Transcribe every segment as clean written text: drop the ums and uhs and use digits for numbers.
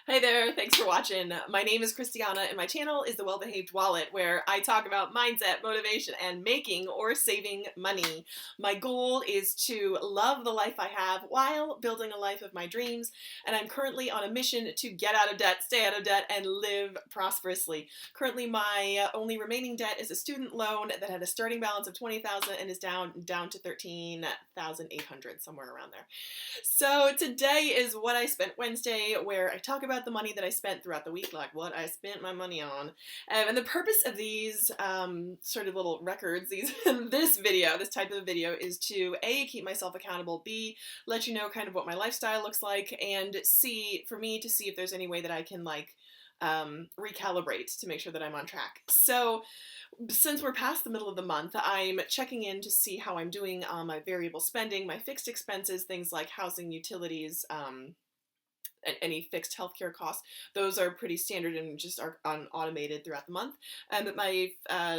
Hey there, thanks for watching. My name is Christiana and my channel is The Well-Behaved Wallet, where I talk about mindset, motivation, and making or saving money. My goal is to love the life I have while building a life of my dreams, and I'm currently on a mission to get out of debt, stay out of debt, and live prosperously. Currently, my only remaining debt is a student loan that had a starting balance of $20,000 and is down to $13,800, somewhere around there. So today is what I spent Wednesday, where I talk about the money that I spent throughout the week, like what I spent my money on. And the purpose of these sort of little records, this type of video, is to A, keep myself accountable, B, let you know kind of what my lifestyle looks like, and C, for me to see if there's any way that I can recalibrate to make sure that I'm on track. So since we're past the middle of the month, I'm checking in to see how I'm doing on my variable spending, my fixed expenses, things like housing, utilities, and any fixed healthcare costs. Those are pretty standard and just are automated throughout the month. But my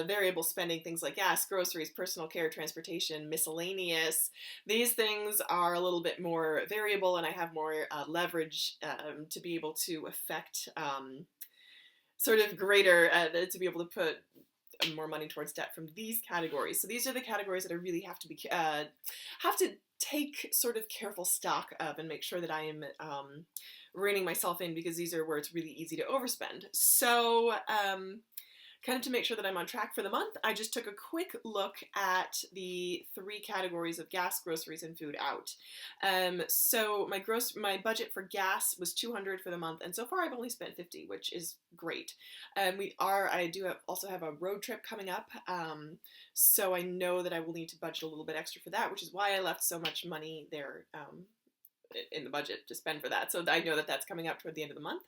variable spending, things like gas, groceries, personal care, transportation, miscellaneous, these things are a little bit more variable, and I have more leverage to be able to affect sort of greater, to be able to put more money towards debt from these categories. So these are the categories that I really have to take sort of careful stock of and make sure that I am reining myself in, because these are where it's really easy to overspend. So kind of to make sure that I'm on track for the month, I just took a quick look at the three categories of gas, groceries, and food out. So my budget for gas was $200 for the month, and so far I've only spent $50, which is great. Also have a road trip coming up, so I know that I will need to budget a little bit extra for that, which is why I left so much money there in the budget to spend for that. So I know that that's coming up toward the end of the month.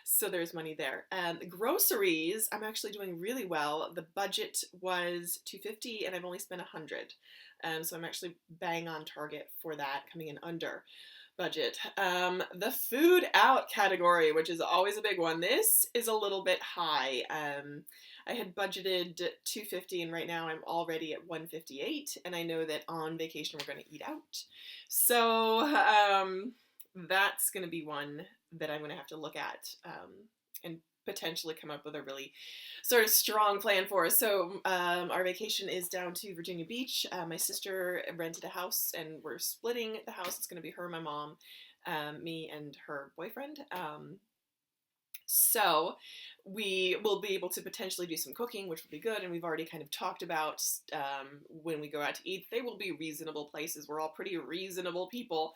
So there's money there. Groceries, I'm actually doing really well. The budget was $250 and I've only spent $100. So I'm actually bang on target for that, coming in under budget. The food out category, which is always a big one, this is a little bit high. I had budgeted $250 and right now I'm already at $158, and I know that on vacation we're going to eat out. So that's going to be one that I'm going to have to look at and potentially come up with a really sort of strong plan for us. So our vacation is down to Virginia Beach. My sister rented a house and we're splitting the house. It's going to be her, my mom, me, and her boyfriend. So we will be able to potentially do some cooking, which will be good. And we've already kind of talked about when we go out to eat, they will be reasonable places. We're all pretty reasonable people.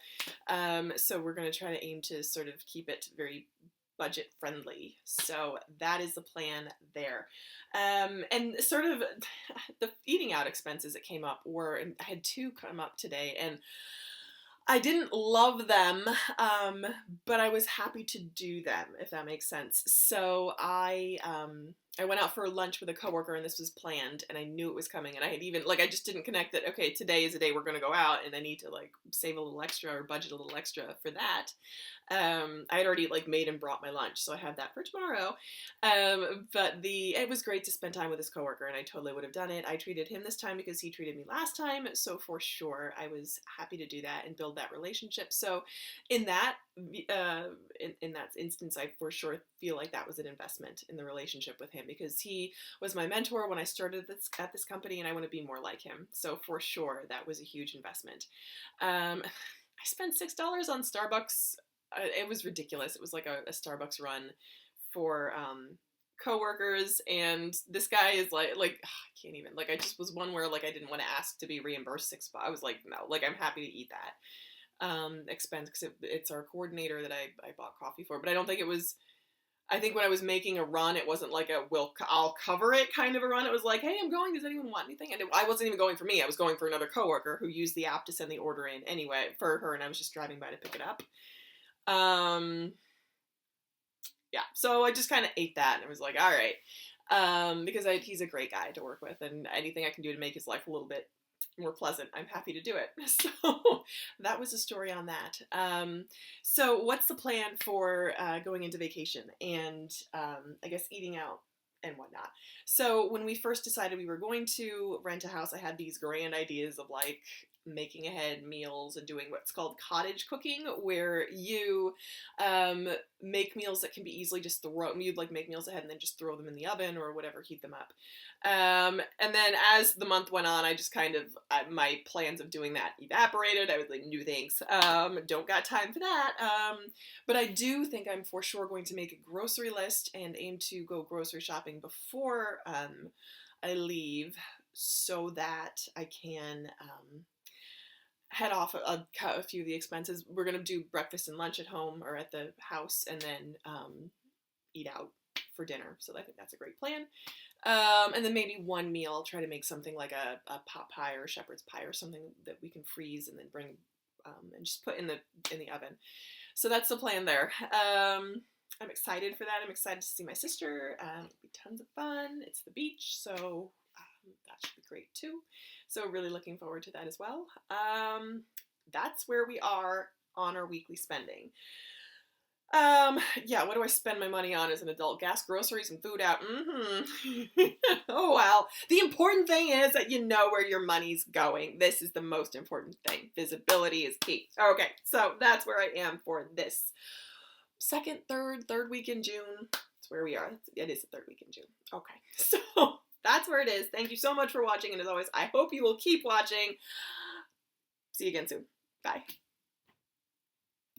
So we're going to try to aim to sort of keep it very budget friendly. So that is the plan there. And sort of the eating out expenses that came up were, and I had two come up today, and I didn't love them, but I was happy to do them, if that makes sense. So I went out for lunch with a coworker, and this was planned, and I knew it was coming, and I had even, I just didn't connect that, okay, today is the day we're going to go out, and I need to, save a little extra or budget a little extra for that. I had already, made and brought my lunch, so I had that for tomorrow. But it was great to spend time with this coworker, and I totally would have done it. I treated him this time because he treated me last time, so for sure, I was happy to do that and build that relationship. So in that, in that instance, I for sure feel like that was an investment in the relationship with him, because he was my mentor when I started at this company, and I want to be more like him. So for sure, that was a huge investment. I spent $6 on Starbucks. It was ridiculous. It was like a Starbucks run for coworkers, and this guy is I can't even, I just was one where I didn't want to ask to be reimbursed $6. I was like, no, I'm happy to eat that expense, because it's our coordinator that I bought coffee for. But I don't think it was, I think when I was making a run, it wasn't like I'll cover it kind of a run. It was like, hey, I'm going, does anyone want anything? And I wasn't even going for me. I was going for another coworker who used the app to send the order in anyway for her, and I was just driving by to pick it up. Yeah, so I just kind of ate that, and I was like, all right, because he's a great guy to work with, and anything I can do to make his life a little bit more pleasant, I'm happy to do it. So that was the story on that. So what's the plan for going into vacation and I guess eating out and whatnot? So when we first decided we were going to rent a house, I had these grand ideas of making ahead meals and doing what's called cottage cooking, where you make meals that can be easily just you'd like make meals ahead and then just throw them in the oven or whatever, heat them up. And then as the month went on, I just kind of, my plans of doing that evaporated. I was like, new things. Don't got time for that. But I do think I'm for sure going to make a grocery list and aim to go grocery shopping before I leave, so that I can head off cut a few of the expenses. We're going to do breakfast and lunch at home or at the house, and then eat out for dinner. So I think that's a great plan. And then maybe one meal, I'll try to make something like a pot pie or shepherd's pie or something that we can freeze and then bring and just put in the oven. So that's the plan there. I'm excited for that. I'm excited to see my sister. It'll be tons of fun. It's the beach, so that should be great too. So really looking forward to that as well. That's where we are on our weekly spending. Yeah, what do I spend my money on as an adult? Gas, groceries, and food out. Oh, well. The important thing is that you know where your money's going. This is the most important thing. Visibility is key. Okay, so that's where I am for this third week in June. That's where we are. It is the third week in June. Okay, so that's where it is. Thank you so much for watching, and as always, I hope you will keep watching. See you again soon. Bye.